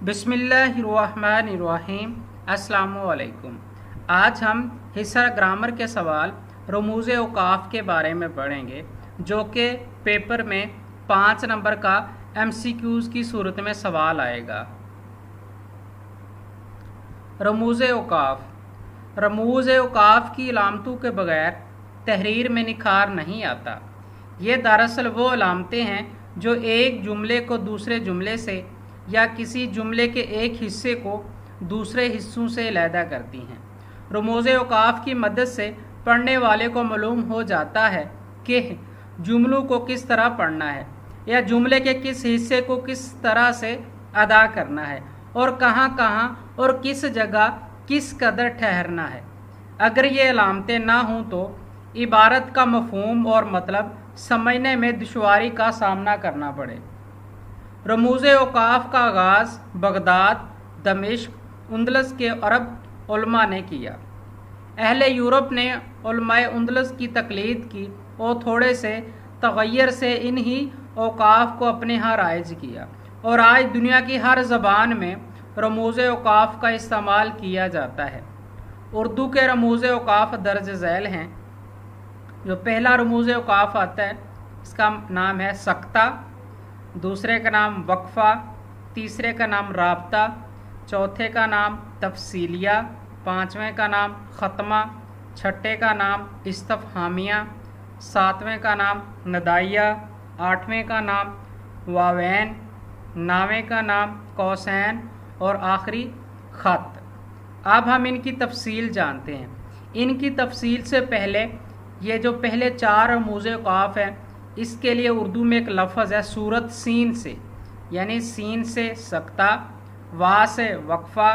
बिस्मिल्लाहिर्रहमानिर्रहीम। अस्सलामुअलैकुम। आज हम हिस्सा ग्रामर के सवाल रमूज़ औकाफ के बारे में पढ़ेंगे, जो कि पेपर में 5 नंबर का MCQs की सूरत में सवाल आएगा। रमूज़ औकाफ। रमूज़ औकाफ की अलामतों के बगैर तहरीर में निखार नहीं आता। ये दरअसल वो अलामतें हैं जो एक जुमले को दूसरे जुमले से या किसी जुमले के एक हिस्से को दूसरे हिस्सों से अलहदा करती हैं। रमूज़ औकाफ की मदद से पढ़ने वाले को मालूम हो जाता है कि जुमलों को किस तरह पढ़ना है या जुमले के किस हिस्से को किस तरह से अदा करना है और कहाँ कहाँ और किस जगह किस कदर ठहरना है। अगर ये अलामतें ना हों तो इबारत का मफ़हूम और मतलब समझने में दुश्वारी का सामना करना पड़े। रमूज़ औकाफ का आगाज़ बगदाद, दमिश्क, उंदलस के अरब उलमा ने किया। अहले यूरोप ने उलमाए उंदलस की तकलीद की और थोड़े से तग़य्युर से इन्हीं औकाफ को अपने यहाँ राइज किया और आज दुनिया की हर ज़बान में रमूज़ औकाफ का इस्तेमाल किया जाता है। उर्दू के रमूज़ औकाफ दर्ज झैल हैं। जो पहला रमूज़ औकाफ आता है इसका नाम है सक्ता, दूसरे का नाम वक्फ़ा, तीसरे का नाम राब्ता, चौथे का नाम तफसीलिया, पाँचवें का नाम ख़त्मा, छठे का नाम इस्तफ़हामिया, सातवें का नाम नदाइया, आठवें का नाम वावैन, नौवें का नाम कौसैन और आखिरी ख़त। अब हम इनकी तफसील जानते हैं। इनकी तफसील से पहले ये जो पहले 4 रमूज़ औकाफ हैं इसके लिए उर्दू में एक लफ्ज़ है सूरत सीन से, यानी सीन से सक्ता, वा से वक्फ़ा,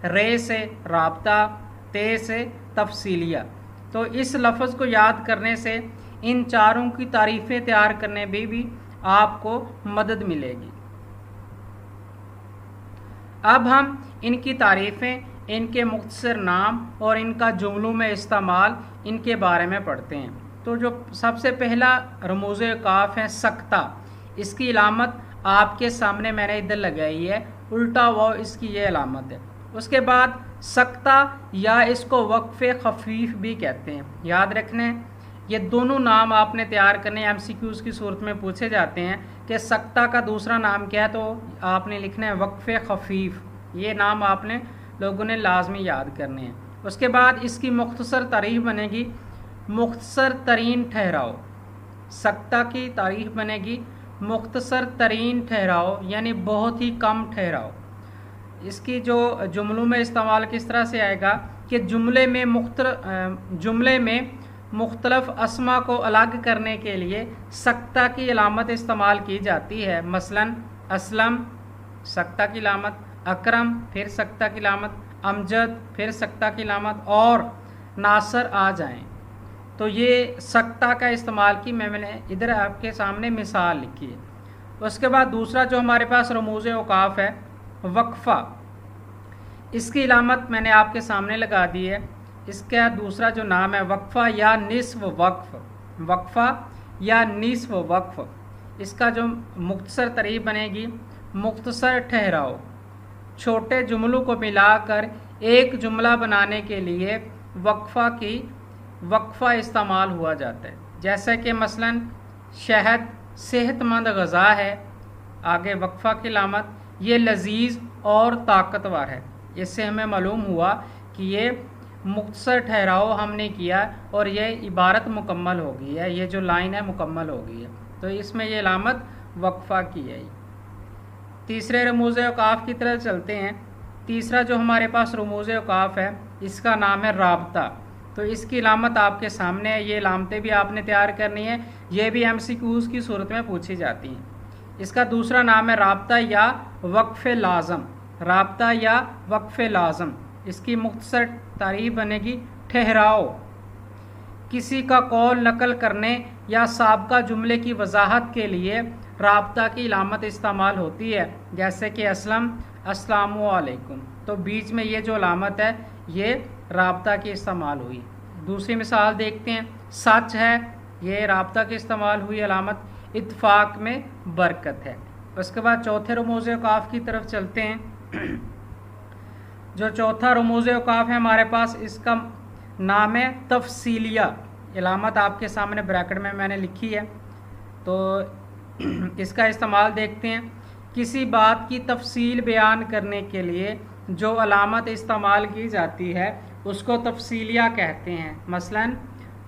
रे से राब्ता, ते से तफसीलिया। तो इस लफ्ज़ को याद करने से इन चारों की तारीफ़ें तैयार करने में भी आपको मदद मिलेगी। अब हम इनकी तारीफ़ें, इनके मुख्तसर नाम और इनका जुमलों में इस्तेमाल इनके बारे में पढ़ते हैं। तो जो सबसे पहला रमूज़ औकाफ है सक्ता, इसकी अलामत आपके सामने मैंने इधर लगाई है, उल्टा वो इसकी ये अलामत है। उसके बाद सक्ता या इसको वक्फ़े खफीफ भी कहते हैं। याद रखने ये दोनों नाम आपने तैयार करने MCQs की सूरत में पूछे जाते हैं कि सक्ता का दूसरा नाम क्या है, तो आपने लिखना है वक्फ़े खफीफ। ये नाम आपने लोगों ने लाजमी याद करने हैं। उसके बाद इसकी मुख्तसर तारीफ़ बनेगी मुख्तसर तरीन ठहराव। सक्ता की तारीफ़ बनेगी मुख्तसर तरीन ठहराव, यानी बहुत ही कम ठहराव। इसकी जो जुमलों में इस्तेमाल किस तरह से आएगा कि जुमले में मुख्तलफ़ अस्मा को अलग करने के लिए सक्ता की अलामत इस्तेमाल की जाती है। मसलन असलम सक्ता की अलामत, अकरम फिर सक्ता की अलामत, अमजद फिर सक्ता की अलामत और नासर आ जाएं। तो ये सक्ता का इस्तेमाल की मैंने इधर आपके सामने मिसाल लिखी है। उसके बाद दूसरा जो हमारे पास रमूज़ औकाफ है वक्फ़ा, इसकी अलामत मैंने आपके सामने लगा दी है। इसका दूसरा जो नाम है वक्फ़ा या निस्फ़ वक्फ़, वक्फ़ा या निस्फ़ वक्फ़। इसका जो मुख्तसर तारीफ़ बनेगी मुख्तसर ठहराव। छोटे जुमलों को मिलाकर एक जुमला बनाने के लिए वक्फ़ा इस्तेमाल हुआ जाता है। जैसे कि मसलन शहद सेहतमंद ग़ज़ा है, आगे वक्फ़ा की अलामत, ये लजीज़ और ताकतवर है। इससे हमें मालूम हुआ कि ये मुख्तसर ठहराव हमने किया और ये इबारत मुकम्मल हो गई है, ये जो लाइन है मुकम्मल हो गई है। तो इसमें ये अलामत वक्फ़ा की है। तीसरे रमूज़ औकाफ की तरफ चलते हैं। तीसरा जो हमारे पास रमूज़ औकाफ है इसका नाम है राब्ता। तो इसकी अलामत आपके सामने है। ये अलामतें भी आपने तैयार करनी है, ये भी MCQs की सूरत में पूछी जाती हैं। इसका दूसरा नाम है राब्ता या वक्फ़े लाज़म। राब्ता या वक्फ़े लाज़म, इसकी मुख्तसर तारीफ़ बनेगी ठहराव। किसी का कौल नकल करने या साबका जुमले की वजाहत के लिए राब्ता की अलामत इस्तेमाल होती है, जैसे कि असलम अस्सलामु अलैकुम। तो बीच में ये जो अलामत है ये राब्ता की इस्तेमाल हुई। दूसरी मिसाल देखते हैं, सच है, ये राब्ता की इस्तेमाल हुई अलामत। इत्फाक में बरकत है। उसके बाद चौथे रमूज़ औकाफ की तरफ चलते हैं। जो चौथा रमूज़ औकाफ है हमारे पास, इसका नाम है तफसीलिया। इलामत आपके सामने ब्रैकेट में मैंने लिखी है, तो इसका इस्तेमाल देखते हैं। किसी बात की तफसील बयान करने के लिए जो अलामत इस्तेमाल की जाती है उसको तफसीलिया कहते हैं। मसलन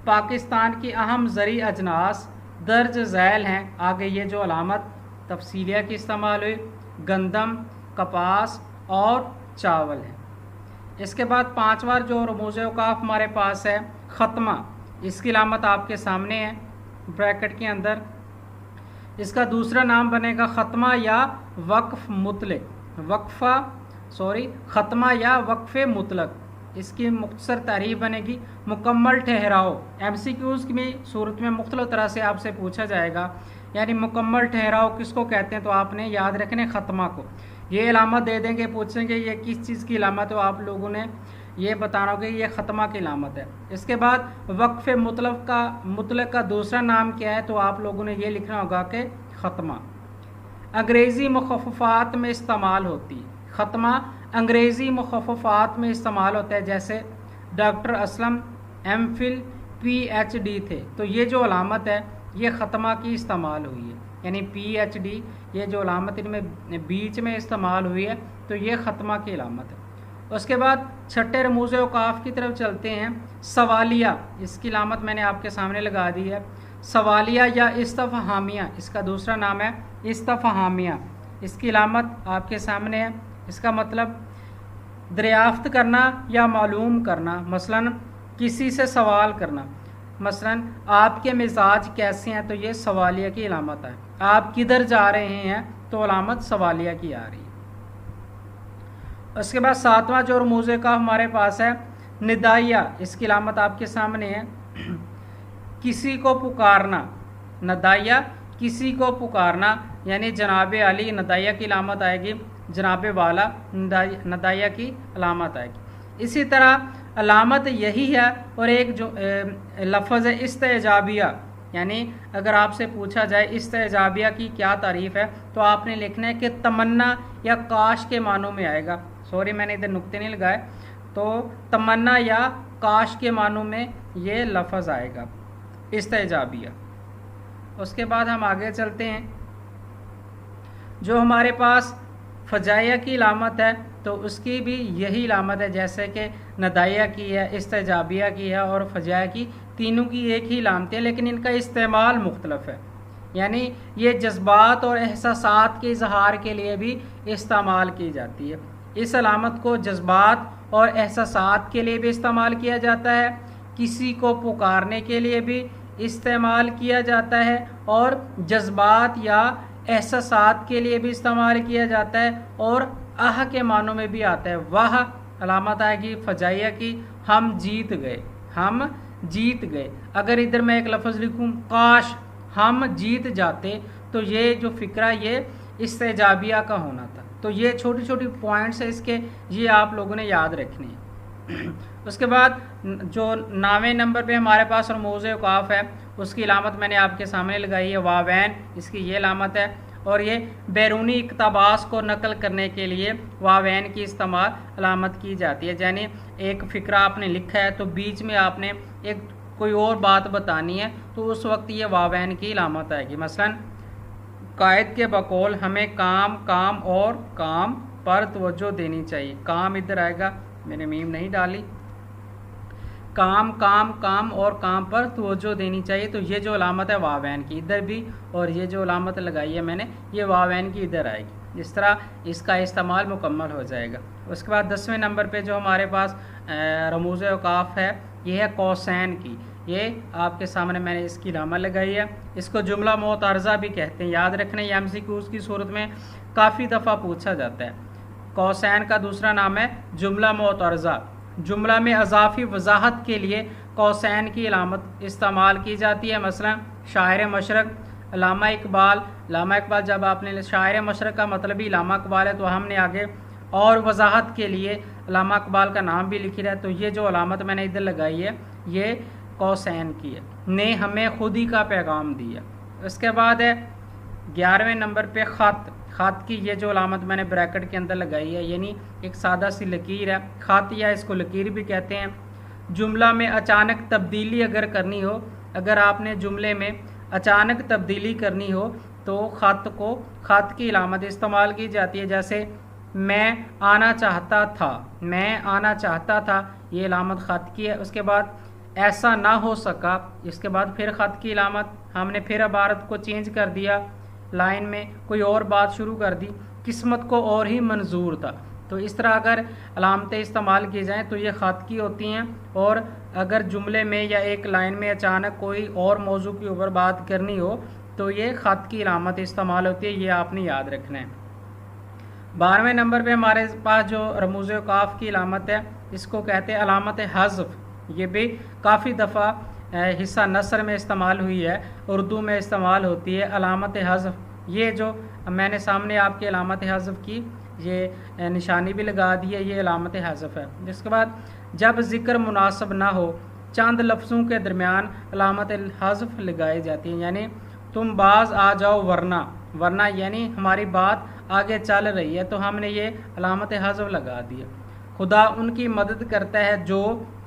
पाकिस्तान की अहम ज़री अजनास दर्ज झैल हैं। आगे ये जो अलामत तफसीलिया की इस्तेमाल हुई, गंदम, कपास और चावल है। इसके बाद पांचवा जो रमूज़ औकाफ हमारे पास है, ख़त्मा। इसकी अलामत आपके सामने है ब्रैकेट के अंदर। इसका दूसरा नाम बनेगा ख़त्मा या वक्फ़ मुतलक, ख़त्मा या वक्फ़ मुतलक। इसकी मुख्तसर तारीफ़ बनेगी मुकम्मल ठहराव। MCQs की सूरत में मुख्तलिफ तरह से आपसे पूछा जाएगा, यानी मुकम्मल ठहराव किसको कहते हैं, तो आपने याद रखने ख़त्मा को। ये अलामत दे देंगे, पूछेंगे ये किस चीज़ की अलामत है, तो आप लोगों ने ये बताना होगा ये ख़त्मा की अलामत है। इसके बाद वक्फ़ मुतलक का दूसरा नाम क्या है, तो आप लोगों ने ये लिखना होगा कि ख़त्मा। अंग्रेज़ी मुख़फ़्फ़ात में इस्तेमाल होती है। ख़त्मा अंग्रेज़ी मुख़फ़्फ़ात में इस्तेमाल होता है, जैसे डॉक्टर असलम MPhil PhD थे, तो ये जो अलामत है ये ख़त्मा की इस्तेमाल हुई है, यानी PhD ये जो अलामत इनमें बीच में इस्तेमाल हुई है, तो ये ख़त्मा की अलामत है। उसके बाद छठे रमूज़ औकाफ की तरफ चलते हैं। सवालिया, इसकी अलामत मैंने आपके सामने लगा दी है। सवालिया या इस्तफ़हामिया, इसका दूसरा नाम है इस्तफ़हामिया। इसकी अलामत आपके सामने है। इसका मतलब दरियाफ्त करना या मालूम करना, मसलन किसी से सवाल करना। मसलन आपके मिजाज कैसे हैं, तो ये सवालिया की अलामत है। आप किधर जा रहे हैं, तो अलामत सवालिया की आ रही है। उसके बाद सातवां जो रमूज़ का हमारे पास है, निदाइया। इसकी अलामत आपके सामने है। किसी को पुकारना, नदाइया किसी को पुकारना, यानी जनाब अली, नदाइया की अलामत आएगी जनाब वाला, नदाइया की अलामत आएगी। इसी तरह अलामत यही है। और एक जो लफ्ज़ है इस्तेजाबिया, यानी अगर आपसे पूछा जाए इस्तेजाबिया की क्या तारीफ़ है, तो आपने लिखना है कि तमन्ना या काश के मानों में आएगा। सॉरी मैंने इधर नुक्ते नहीं लगाए, तो तमन्ना या काश के मानों में ये लफ्ज़ आएगा इस्तेजाबिया। उसके बाद हम आगे चलते हैं। जो हमारे पास फ़जाइया की अलामत है, तो उसकी भी यही अलामत है, जैसे कि नदाइया की है, इस्तेजाबिया की है और फ़जाइया की, तीनों की एक ही अलामत है, लेकिन इनका इस्तेमाल मुख्तलिफ है। यानी ये जज्बात और एहसासात के इजहार के लिए भी इस्तेमाल की जाती है। इस अलामत को जज्बात और एहसासात के लिए भी इस्तेमाल किया जाता है, किसी को पुकारने के लिए भी इस्तेमाल किया जाता है, और जज्बात या एहसासात के लिए भी इस्तेमाल किया जाता है, और आह के मानों में भी आता है। वह अलामत आएगी फ़जाइया की, हम जीत गए, हम जीत गए। अगर इधर मैं एक लफ्ज़ लिखूं काश हम जीत जाते, तो ये जो फ़िक्रा ये इस्तेजाबिया का होना था। तो ये छोटी छोटी पॉइंट्स है इसके, ये आप लोगों ने याद रखने हैं। उसके बाद जो नावे नंबर पे हमारे पास रमूज़ औकाफ है, उसकी अलामत मैंने आपके सामने लगाई है वावैन, इसकी ये अलामत है। और ये बैरूनी इक़्तिबास को नकल करने के लिए वावैन की इस्तेमाल अलामत की जाती है। यानी एक फ़िक्रा आपने लिखा है, तो बीच में आपने एक कोई और बात बतानी है, तो उस वक्त ये वावैन की अलामत आएगी। मसलन कायद के बकौल हमें काम काम और काम पर तवज्जो देनी चाहिए। काम इधर आएगा, मैंने मीम नहीं डाली, काम काम काम और काम पर तवज्जो देनी चाहिए। तो ये जो अलामत है वावैन की इधर भी, और ये जो अलामत लगाई है मैंने ये वावैन की इधर आएगी। इस तरह इसका इस्तेमाल मुकम्मल हो जाएगा। उसके बाद 10वें नंबर पे जो हमारे पास रमूज़ औकाफ है, ये है कौसैन की। ये आपके सामने मैंने इसकी अलामत लगाई है। इसको जुमला मोतअर्ज़ा भी कहते हैं। याद रखना, ये MCQs की सूरत में काफ़ी दफ़ा पूछा जाता है। कौसैन का दूसरा नाम है जुमला मोतअर्ज़ा। जुमला में अज़ाफ़ी वजाहत के लिए कौसैन की अलामत इस्तेमाल की जाती है। मसलन शायर मशरक़, अल्लामा इकबाल। अल्लामा इकबाल, जब आपने शायर मशरक़ का मतलब ही अल्लामा इकबाल है, तो हमने आगे और वजाहत के लिए अल्लामा इकबाल का नाम भी लिखी है। तो ये जो अलामत मैंने इधर लगाई है ये कौसैन की है। ने हमें खुद ही का पैगाम दिया। उसके बाद है 11वें नंबर पे ख़त। خط کی یہ جو علامت میں نے بریکٹ کے اندر لگائی ہے یعنی ایک سادہ سی لکیر ہے، خط یا اس کو لکیر بھی کہتے ہیں۔ جملہ میں اچانک تبدیلی اگر کرنی ہو، اگر آپ نے جملے میں اچانک تبدیلی کرنی ہو تو خط کی علامت استعمال کی جاتی ہے، جیسے میں آنا چاہتا تھا، میں آنا چاہتا تھا، یہ علامت خط کی ہے۔ اس کے بعد ایسا نہ ہو سکا، اس کے بعد پھر خط کی علامت، ہم نے پھر عبارت کو چینج کر دیا، لائن میں کوئی اور بات شروع کر دی، قسمت کو اور ہی منظور تھا۔ تو اس طرح اگر علامتیں استعمال کی جائیں تو یہ خط کی ہوتی ہیں، اور اگر جملے میں یا ایک لائن میں اچانک کوئی اور موضوع کے اوپر بات کرنی ہو تو یہ خط کی علامت استعمال ہوتی ہے، یہ آپ نے یاد رکھنا ہے۔ 12ویں نمبر پہ ہمارے پاس جو رموز اوقاف کی علامت ہے اس کو کہتے ہیں علامت حذف۔ یہ بھی کافی دفعہ حصہ نثر میں استعمال ہوئی ہے، اردو میں استعمال ہوتی ہے علامت حذف۔ یہ جو میں نے سامنے آپ کی علامت حذف کی یہ نشانی بھی لگا دی ہے، یہ علامت حذف ہے۔ جس کے بعد جب ذکر مناسب نہ ہو چند لفظوں کے درمیان علامت حذف لگائی جاتی ہے، یعنی تم باز آ جاؤ ورنہ یعنی ہماری بات آگے چل رہی ہے تو ہم نے یہ علامت حذف لگا دی ہے۔ خدا ان کی مدد کرتا ہے جو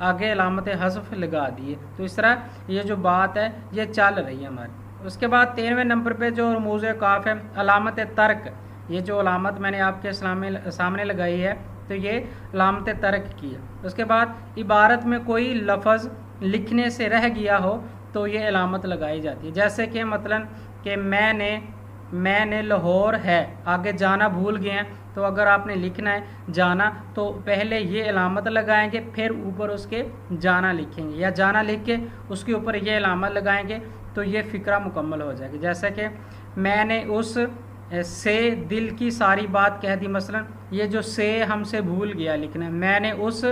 آگے علامت حذف لگا دی ہے۔ تو اس طرح یہ جو بات ہے یہ چل رہی ہے ہماری۔ اس کے بعد 13ویں نمبر پہ جو رموز اوقاف ہے علامت ترک، یہ جو علامت میں نے آپ کے سامنے لگائی ہے تو یہ علامت ترک کی ہے۔ اس کے بعد عبارت میں کوئی لفظ لکھنے سے رہ گیا ہو تو یہ علامت لگائی جاتی ہے، جیسے کہ مثلاً کہ میں نے لاہور ہے، آگے جانا بھول گئے ہیں تو اگر آپ نے لکھنا ہے جانا تو پہلے یہ علامت لگائیں گے، پھر اوپر اس کے جانا لکھیں گے، یا جانا لکھ کے اس کے اوپر یہ علامت لگائیں گے تو یہ فقرہ مکمل ہو جائے گی۔ جیسے کہ میں نے اس سے دل کی ساری بات کہہ دی، مثلا یہ جو سے ہم سے بھول گیا لکھنا ہے، میں نے اس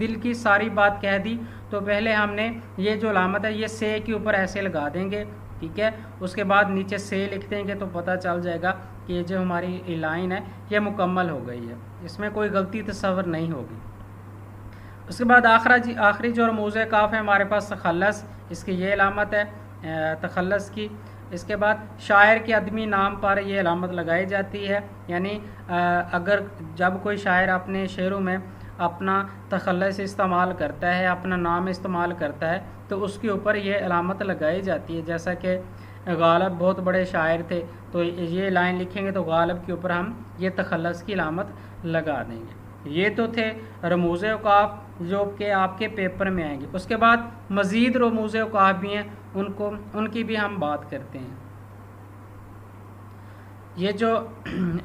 دل کی ساری بات کہہ دی تو پہلے ہم نے یہ جو علامت ہے یہ سے کے اوپر ایسے لگا دیں گے، ٹھیک ہے۔ اس کے بعد نیچے سے لکھ دیں گے تو پتہ چل جائے گا کہ یہ جو ہماری لائن ہے یہ مکمل ہو گئی ہے، اس میں کوئی غلطی تصور نہیں ہوگی۔ اس کے بعد آخری جو رموز اوقاف ہے ہمارے پاس تخلص، اس کی یہ علامت ہے تخلص کی۔ اس کے بعد شاعر کے ادبی نام پر یہ علامت لگائی جاتی ہے، یعنی اگر جب کوئی شاعر اپنے شعروں میں اپنا تخلص استعمال کرتا ہے، اپنا نام استعمال کرتا ہے تو اس کے اوپر یہ علامت لگائی جاتی ہے، جیسا کہ غالب بہت بڑے شاعر تھے تو یہ لائن لکھیں گے تو غالب کے اوپر ہم یہ تخلص کی علامت لگا دیں گے۔ یہ تو تھے رموز اوقاف جو کہ آپ کے پیپر میں آئیں گے۔ اس کے بعد مزید رموز اوقاف بھی ہیں، ان کی بھی ہم بات کرتے ہیں۔ یہ جو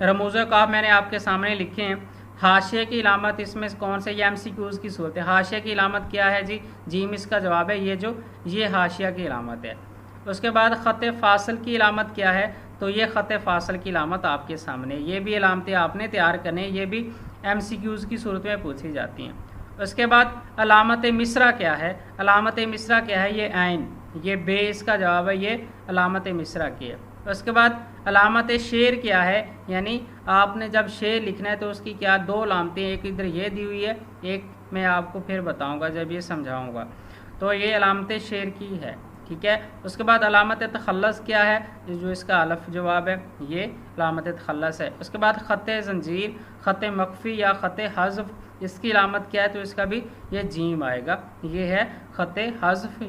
رموز اوقاف میں نے آپ کے سامنے لکھے ہیں، حاشیے کی علامت اس میں کون سے، یہ MCQs کی صورت ہے۔ حاشیے کی علامت کیا ہے جی؟ جیم اس کا جواب ہے، یہ حاشیہ کی علامت ہے۔ اس کے بعد خط فاصل کی علامت کیا ہے؟ تو یہ خط فاصل کی علامت آپ کے سامنے، یہ بھی علامتیں آپ نے تیار کرنے، یہ بھی MCQs کی صورت میں پوچھی جاتی ہیں۔ اس کے بعد علامت مصرع کیا ہے؟ علامت مصرع کیا ہے؟ یہ عین، یہ بے اس کا جواب ہے، یہ علامت مصرع کی ہے۔ اس کے بعد علامت شعر کیا ہے؟ یعنی آپ نے جب شعر لکھنا ہے تو اس کی کیا دو علامتیں، ایک ادھر یہ دی ہوئی ہے، ایک میں آپ کو پھر بتاؤں گا جب یہ سمجھاؤں گا، تو یہ علامت شعر کی ہے، ٹھیک ہے۔ اس کے بعد علامت تخلص کیا ہے؟ جو اس کا الف جواب ہے، یہ علامت تخلص ہے۔ اس کے بعد خط زنجیر، خط مخفی یا خط حذف، اس کی علامت کیا ہے؟ تو اس کا بھی یہ جیم آئے گا، یہ ہے خط حذف،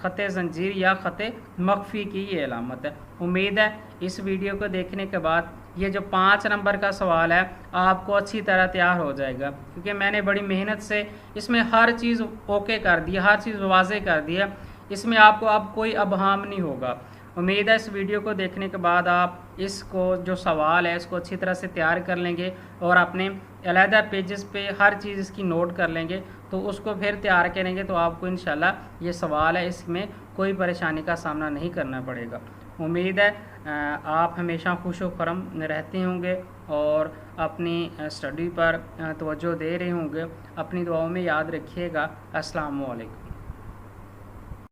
خط زنجیر یا خط مخفی کی یہ علامت ہے۔ امید ہے اس ویڈیو کو دیکھنے کے بعد یہ جو 5 نمبر کا سوال ہے آپ کو اچھی طرح تیار ہو جائے گا، کیونکہ میں نے بڑی محنت سے اس میں ہر چیز اوکے کر دی، ہر چیز واضح کر دی ہے، اس میں آپ کو اب کوئی ابہام نہیں ہوگا۔ امید ہے اس ویڈیو کو دیکھنے کے بعد آپ اس کو جو سوال ہے اس کو اچھی طرح سے تیار کر لیں گے اور اپنے علیحدہ پیجز پہ ہر چیز اس کی نوٹ کر لیں گے، تو اس کو پھر تیار کریں گے تو آپ کو انشاءاللہ یہ سوال ہے اس میں کوئی پریشانی کا سامنا نہیں کرنا پڑے گا۔ امید ہے آپ ہمیشہ خوش و خرم رہتے ہوں گے اور اپنی اسٹڈی پر توجہ دے رہے ہوں گے۔ اپنی دعاؤں میں یاد رکھیے گا۔ السلام علیکم۔